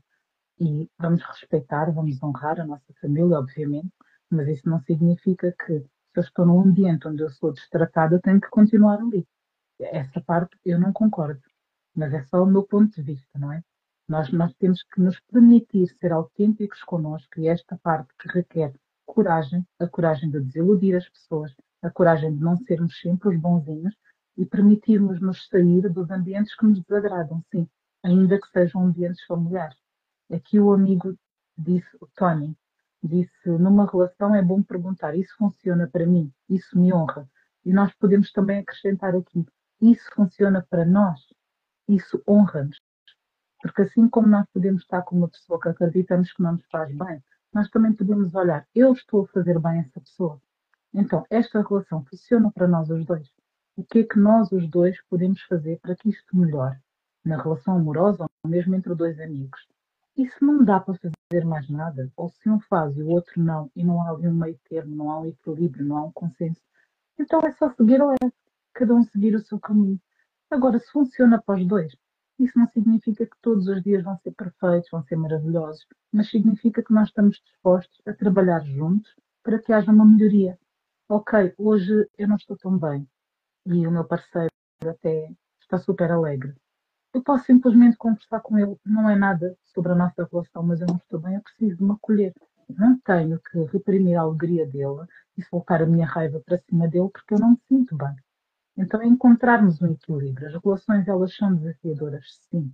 E vamos respeitar, vamos honrar a nossa família, obviamente, mas isso não significa que se eu estou num ambiente onde eu sou destratada, eu tenho que continuar ali. Essa parte eu não concordo, mas é só o meu ponto de vista, não é? Nós temos que nos permitir ser autênticos connosco e esta parte que requer coragem, a coragem de desiludir as pessoas, a coragem de não sermos sempre os bonzinhos e permitirmos-nos sair dos ambientes que nos desagradam, sim, ainda que sejam ambientes familiares. Aqui o amigo disse, o Tony, disse, numa relação é bom perguntar, isso funciona para mim, isso me honra. E nós podemos também acrescentar aqui, isso funciona para nós, isso honra-nos. Porque assim como nós podemos estar com uma pessoa que acreditamos que não nos faz bem, nós também podemos olhar, eu estou a fazer bem a essa pessoa. Então, esta relação funciona para nós os dois. O que é que nós os dois podemos fazer para que isto melhore? Na relação amorosa ou mesmo entre dois amigos. E se não dá para fazer mais nada, ou se um faz e o outro não, e não há ali um meio termo, não há um equilíbrio, não há um consenso, então é só seguir o leve, cada um seguir o seu caminho. Agora, se funciona para os dois, isso não significa que todos os dias vão ser perfeitos, vão ser maravilhosos, mas significa que nós estamos dispostos a trabalhar juntos para que haja uma melhoria. Ok, hoje eu não estou tão bem e o meu parceiro até está super alegre. Eu posso simplesmente conversar com ele, não é nada sobre a nossa relação, mas eu não estou bem, eu preciso de me acolher. Eu não tenho que reprimir a alegria dele e soltar a minha raiva para cima dele porque eu não me sinto bem. Então é encontrarmos um equilíbrio. As relações, elas são desafiadoras, sim.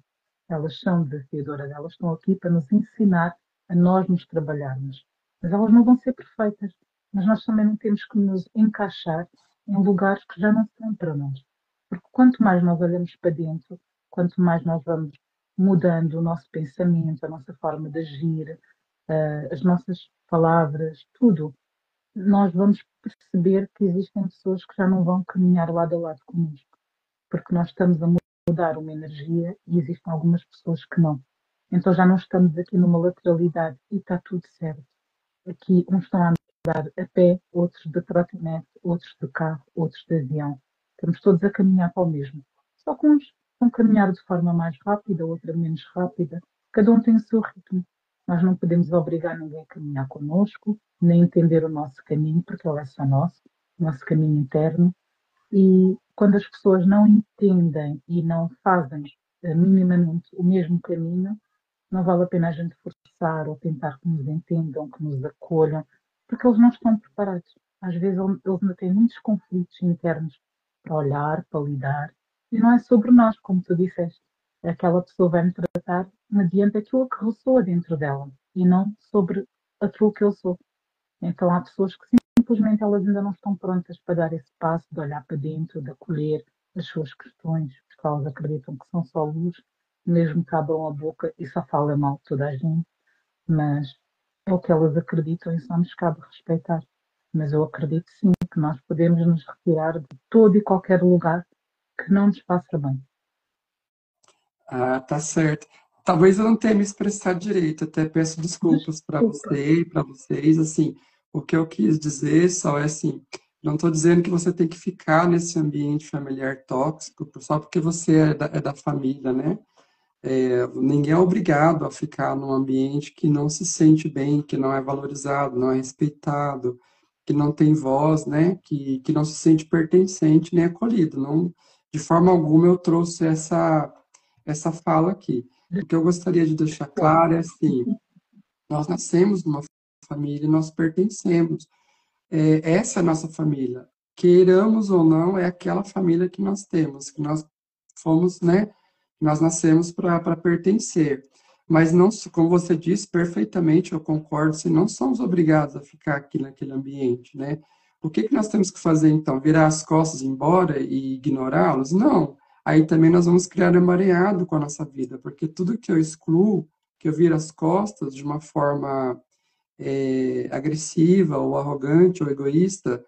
Elas são desafiadoras, elas estão aqui para nos ensinar a nós nos trabalharmos. Mas elas não vão ser perfeitas. Mas nós também não temos que nos encaixar em lugares que já não são para nós. Porque quanto mais nós olhamos para dentro, quanto mais nós vamos mudando o nosso pensamento, a nossa forma de agir, as nossas palavras, tudo, nós vamos perceber que existem pessoas que já não vão caminhar lado a lado connosco, porque nós estamos a mudar uma energia e existem algumas pessoas que não. Então já não estamos aqui numa lateralidade e está tudo certo. Aqui uns estão a andar a pé, outros de trotinete, outros de carro, outros de avião. Estamos todos a caminhar para o mesmo. Só que uns vão caminhar de forma mais rápida, outra menos rápida. Cada um tem o seu ritmo. Nós não podemos obrigar ninguém a caminhar connosco, nem entender o nosso caminho, porque ele é só nosso, o nosso caminho interno. E quando as pessoas não entendem e não fazem minimamente o mesmo caminho, não vale a pena a gente forçar ou tentar que nos entendam, que nos acolham, porque eles não estão preparados. Às vezes eles ainda têm muitos conflitos internos para olhar, para lidar, e não é sobre nós, como tu disseste. Aquela pessoa vai me tratar mediante aquilo que ressoa dentro dela e não sobre aquilo que eu sou. Então há pessoas que simplesmente elas ainda não estão prontas para dar esse passo de olhar para dentro, de acolher as suas questões, porque elas acreditam que são só luz, mesmo que abram a boca e só falam mal de toda a gente, mas é o que elas acreditam e só nos cabe respeitar. Mas eu acredito sim que nós podemos nos retirar de todo e qualquer lugar que não nos faça bem. Ah, tá certo. Talvez eu não tenha me expressado direito, até peço desculpas para Desculpa. você e para vocês. Assim, o que eu quis dizer só é assim, não estou dizendo que você tem que ficar nesse ambiente familiar tóxico só porque você é da família, né? Ninguém é obrigado a ficar num ambiente que não se sente bem, que não é valorizado, não é respeitado, que não tem voz, né? Que não se sente pertencente nem acolhido. Não, de forma alguma eu trouxe essa fala aqui. O que eu gostaria de deixar Claro. claro é assim, nós nascemos numa família e nós pertencemos. Essa é a nossa família. Queiramos ou não, é aquela família que nós temos, que nós fomos, né? Nós nascemos para pertencer. Mas não, como você disse perfeitamente, eu concordo, se não somos obrigados a ficar aqui naquele ambiente, né? O que que nós temos que fazer então? Virar as costas e ir embora e ignorá-los? Não. Aí também nós vamos criar emaranhado com a nossa vida, porque tudo que eu excluo, que eu viro as costas de uma forma agressiva, ou arrogante, ou egoísta,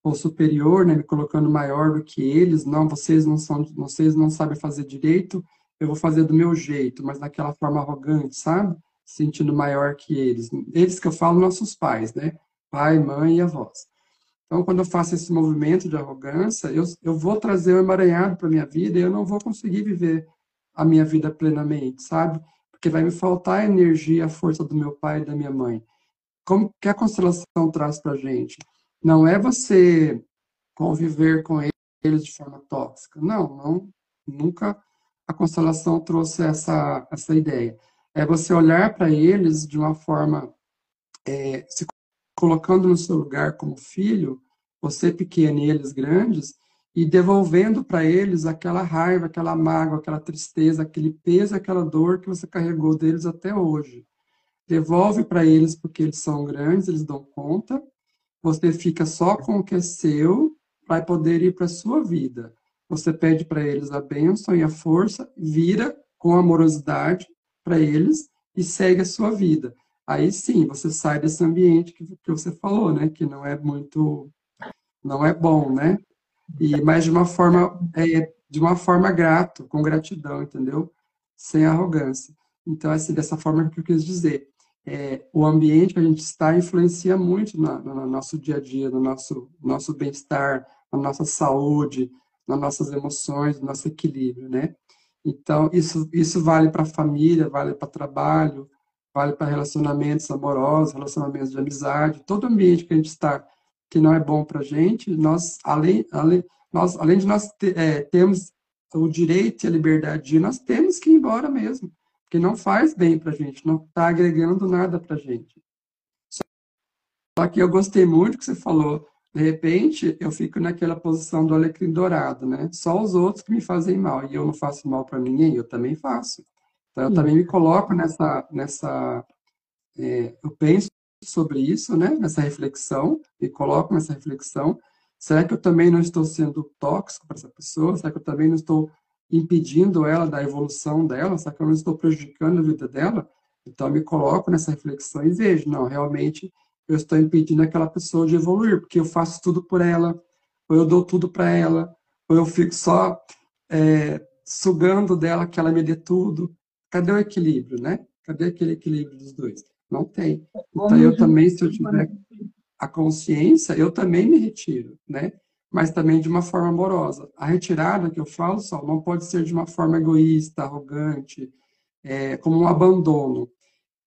ou superior, né, me colocando maior do que eles, não, vocês não sabem fazer direito, eu vou fazer do meu jeito, mas naquela forma arrogante, sabe? Se sentindo maior que eles. Eles que eu falo, nossos pais, né? pai, mãe e avós. Então, quando eu faço esse movimento de arrogância, eu vou trazer o emaranhado para minha vida e eu não vou conseguir viver a minha vida plenamente, sabe? Porque vai me faltar a energia, a força do meu pai e da minha mãe. Como que a constelação traz para a gente? Não é você conviver com eles de forma tóxica. Não, não, nunca a constelação trouxe essa ideia. É você olhar para eles de uma forma, se colocando no seu lugar como filho, você pequeno e eles grandes, e devolvendo para eles aquela raiva, aquela mágoa, aquela tristeza, aquele peso, aquela dor que você carregou deles até hoje. Devolve para eles porque eles são grandes, eles dão conta, você fica só com o que é seu para poder ir para a sua vida. Você pede para eles a bênção e a força, vira com amorosidade para eles e segue a sua vida. Aí sim, você sai desse ambiente que você falou, né? Que não é muito, não é bom, né? Mas de uma forma grato, com gratidão, entendeu? Sem arrogância. Então, assim, dessa forma que eu quis dizer. O ambiente que a gente está influencia muito no nosso dia a dia, no nosso bem-estar, na nossa saúde, nas nossas emoções, no nosso equilíbrio, né? Então, isso vale para a família, vale para trabalho, vale para relacionamentos amorosos, relacionamentos de amizade, todo ambiente que a gente está que não é bom para a gente, além de termos o direito e a liberdade de ir, nós temos que ir embora mesmo, porque não faz bem para a gente, não está agregando nada para a gente. Só que eu gostei muito que você falou, de repente eu fico naquela posição do alecrim dourado, né? Só os outros que me fazem mal, e eu não faço mal para ninguém, eu também faço. Então eu também me Isso. coloco eu penso sobre isso, né? Nessa reflexão, me coloco nessa reflexão. Será que eu também não estou sendo tóxico para essa pessoa? Será que eu também não estou impedindo ela da evolução dela? Será que eu não estou prejudicando a vida dela? Então, eu me coloco nessa reflexão e vejo, não, realmente eu estou impedindo aquela pessoa de evoluir, porque eu faço tudo por ela, ou eu dou tudo para ela, ou eu fico só sugando dela que ela me dê tudo. Cadê o equilíbrio, né? Cadê aquele equilíbrio dos dois? Não tem. Ou Então, eu mesmo, também, se eu tiver a consciência, eu também me retiro, né? Mas também de uma forma amorosa. A retirada que eu falo, só não pode ser de uma forma egoísta, arrogante, como um abandono.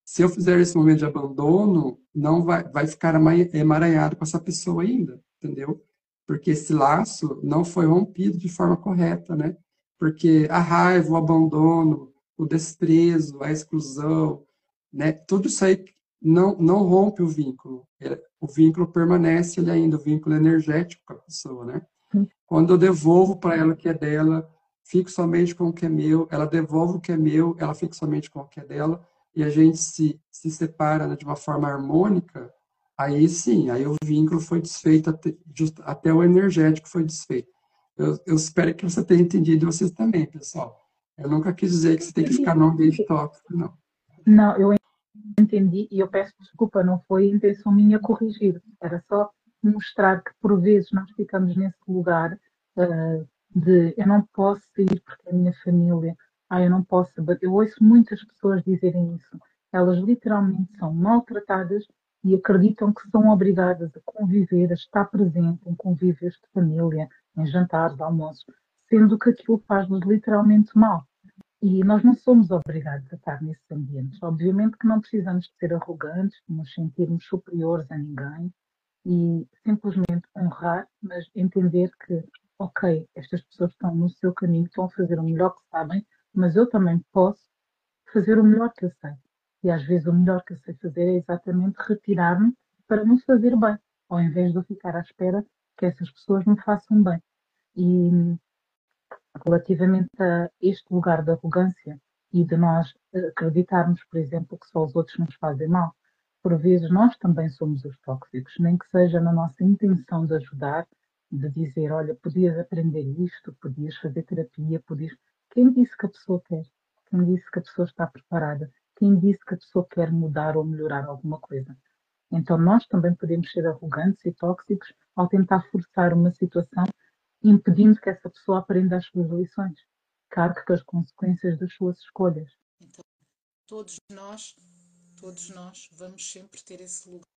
Se eu fizer esse momento de abandono, não vai ficar emaranhado com essa pessoa ainda, entendeu? Porque esse laço não foi rompido de forma correta, né? Porque a raiva, o abandono, o desprezo, a exclusão, né? Tudo isso aí não rompe o vínculo. O vínculo permanece ele ainda, o vínculo energético com a pessoa, né? Quando eu devolvo para ela o que é dela, fico somente com o que é meu, ela devolve o que é meu, ela fica somente com o que é dela, e a gente se separa, né, de uma forma harmônica, aí sim, aí o vínculo foi desfeito, até o energético foi desfeito. Eu espero que você tenha entendido, e vocês também, pessoal. Eu nunca quis dizer que você tem que ficar num ambiente tóxico, não. Não, eu entendi e eu peço desculpa, não foi intenção minha corrigir, era só mostrar que por vezes nós ficamos nesse lugar de eu não posso sair porque é a minha família, eu não posso. Eu ouço muitas pessoas dizerem isso. Elas literalmente são maltratadas e acreditam que são obrigadas a conviver, a estar presente em convívios de família, em jantares, almoços, sendo que aquilo faz-nos literalmente mal. E nós não somos obrigados a estar nesses ambientes. Obviamente que não precisamos de ser arrogantes, de nos sentirmos superiores a ninguém e simplesmente honrar, mas entender que, ok, estas pessoas estão no seu caminho, estão a fazer o melhor que sabem, mas eu também posso fazer o melhor que eu sei. E às vezes o melhor que eu sei fazer é exatamente retirar-me para me fazer bem, ao invés de eu ficar à espera que essas pessoas me façam bem. E relativamente a este lugar de arrogância e de nós acreditarmos, por exemplo, que só os outros nos fazem mal. Por vezes nós também somos os tóxicos, nem que seja na nossa intenção de ajudar, de dizer, olha, podias aprender isto, podias fazer terapia, podias. Quem disse que a pessoa quer? Quem disse que a pessoa está preparada? Quem disse que a pessoa quer mudar ou melhorar alguma coisa? Então nós também podemos ser arrogantes e tóxicos ao tentar forçar uma situação impedindo que essa pessoa aprenda as suas lições, cargue com as consequências das suas escolhas. Então, todos nós, todos nós vamos sempre ter esse lugar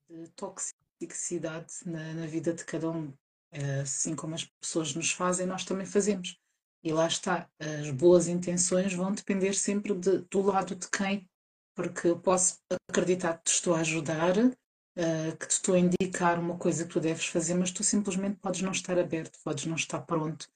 de toxicidade toxicidade na vida de cada um. Assim como as pessoas nos fazem, nós também fazemos. E lá está, as boas intenções vão depender sempre do lado de quem, porque eu posso acreditar que te estou a ajudar, que te estou a indicar uma coisa que tu deves fazer, mas tu simplesmente podes não estar aberto, podes não estar pronto.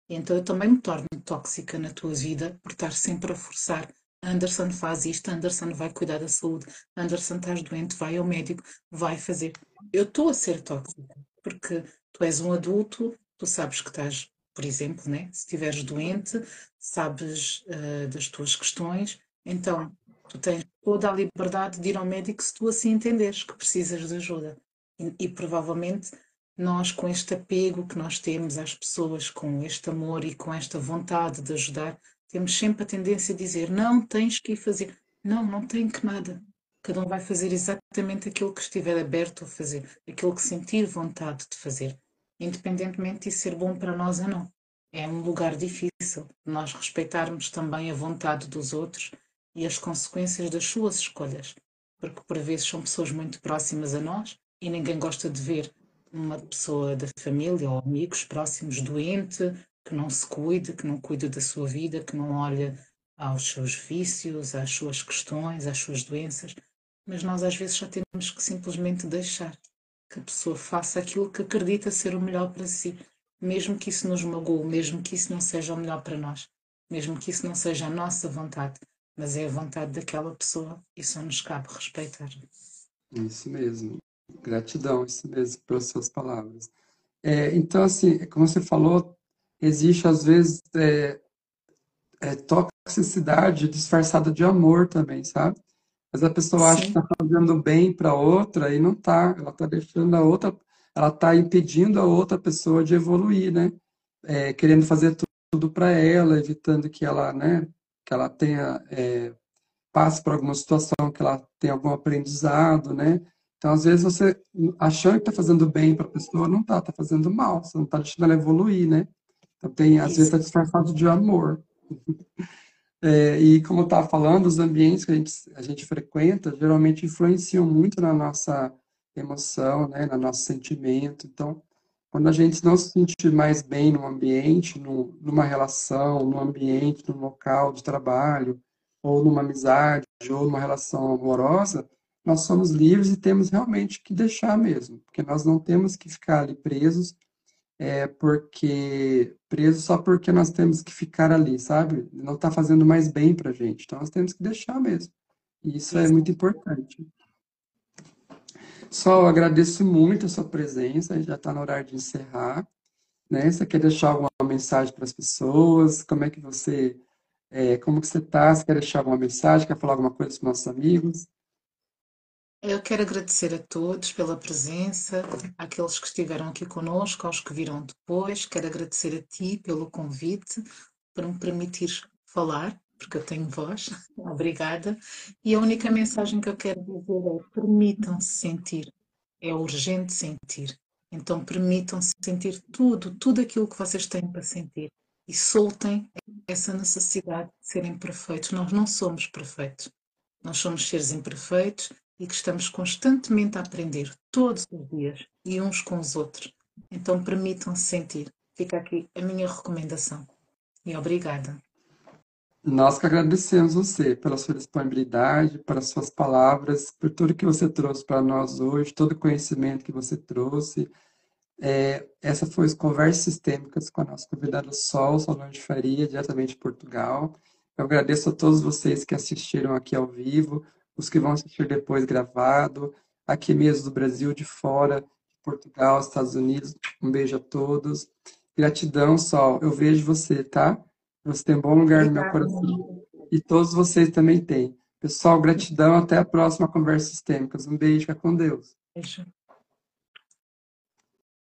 E então eu também me torno tóxica na tua vida por estar sempre a forçar. Anderson faz isto, Anderson vai cuidar da saúde, Anderson estás doente, vai ao médico, vai fazer. Eu estou a ser tóxica, porque tu és um adulto, tu sabes que estás, por exemplo, né? Se estiveres doente, sabes das tuas questões, então tu tens toda a liberdade de ir ao médico se tu assim entenderes que precisas de ajuda. E provavelmente nós, com este apego que nós temos às pessoas, com este amor e com esta vontade de ajudar, temos sempre a tendência a dizer: não tens que ir fazer. Não, não tenho que nada. Cada um vai fazer exatamente aquilo que estiver aberto a fazer, aquilo que sentir vontade de fazer, independentemente de ser bom para nós ou não. É um lugar difícil nós respeitarmos também a vontade dos outros e as consequências das suas escolhas, porque por vezes são pessoas muito próximas a nós e ninguém gosta de ver uma pessoa da família ou amigos próximos doente, que não se cuide, que não cuide da sua vida, que não olhe aos seus vícios, às suas questões, às suas doenças, mas nós às vezes só temos que simplesmente deixar que a pessoa faça aquilo que acredita ser o melhor para si, mesmo que isso nos magoe, mesmo que isso não seja o melhor para nós, mesmo que isso não seja a nossa vontade, mas é a vontade daquela pessoa e só nos cabe respeitar. Isso mesmo. Gratidão, isso mesmo, pelas suas palavras. Então, assim, como você falou, existe às vezes toxicidade disfarçada de amor também, sabe? Mas a pessoa acha que Sim, está fazendo bem para outra e não está. Ela está deixando a outra, ela está impedindo a outra pessoa de evoluir, né? Querendo fazer tudo para ela, evitando que ela, né? Que ela tenha passe por alguma situação, que ela tenha algum aprendizado, né? Então, às vezes você achando que está fazendo bem para a pessoa, não está, está fazendo mal. Você não está deixando ela evoluir, né? Então, às vezes isso. está disfarçado de amor. E como eu estava falando, os ambientes que a gente frequenta geralmente influenciam muito na nossa emoção, né, no nosso sentimento. Então, quando a gente não se sente mais bem num ambiente, numa relação, num ambiente, num local de trabalho, ou numa amizade, ou numa relação amorosa, nós somos livres e temos realmente que deixar mesmo, porque nós não temos que ficar ali presos porque preso só porque nós temos que ficar ali, sabe? Não está fazendo mais bem para a gente. Então nós temos que deixar mesmo. E isso é muito Exato. importante. Só eu agradeço muito a sua presença, já está no horário de encerrar, né? Você quer deixar alguma mensagem para as pessoas? Como que você está? Você quer deixar alguma mensagem? Quer falar alguma coisa para os nossos amigos? Eu quero agradecer a todos pela presença, àqueles que estiveram aqui conosco, aos que viram depois. Quero agradecer a ti pelo convite, por me permitir falar, porque eu tenho voz. Obrigada. E a única mensagem que eu quero dizer é: permitam-se sentir. É urgente sentir. Então, permitam-se sentir tudo, tudo aquilo que vocês têm para sentir. E soltem essa necessidade de serem perfeitos. Nós não somos perfeitos. Nós somos seres imperfeitos e que estamos constantemente a aprender, todos os dias, e uns com os outros. Então permitam-se sentir. Fica aqui a minha recomendação. E obrigada. Nós que agradecemos você pela sua disponibilidade, pelas suas palavras, por tudo que você trouxe para nós hoje, todo o conhecimento que você trouxe. Essa foi as Conversas Sistêmicas com a nossa convidada Sol, Solange Faria, diretamente de Portugal. Eu agradeço a todos vocês que assistiram aqui ao vivo, os que vão assistir depois gravado, aqui mesmo do Brasil, de fora, de Portugal, Estados Unidos. Um beijo a todos. Gratidão, Sol. Eu vejo você, tá? Você tem um bom lugar no meu Obrigada, coração. amiga. E todos vocês também têm. Pessoal, gratidão. Até a próxima Conversas Sistêmicas. Um beijo, fica com Deus. Beijo.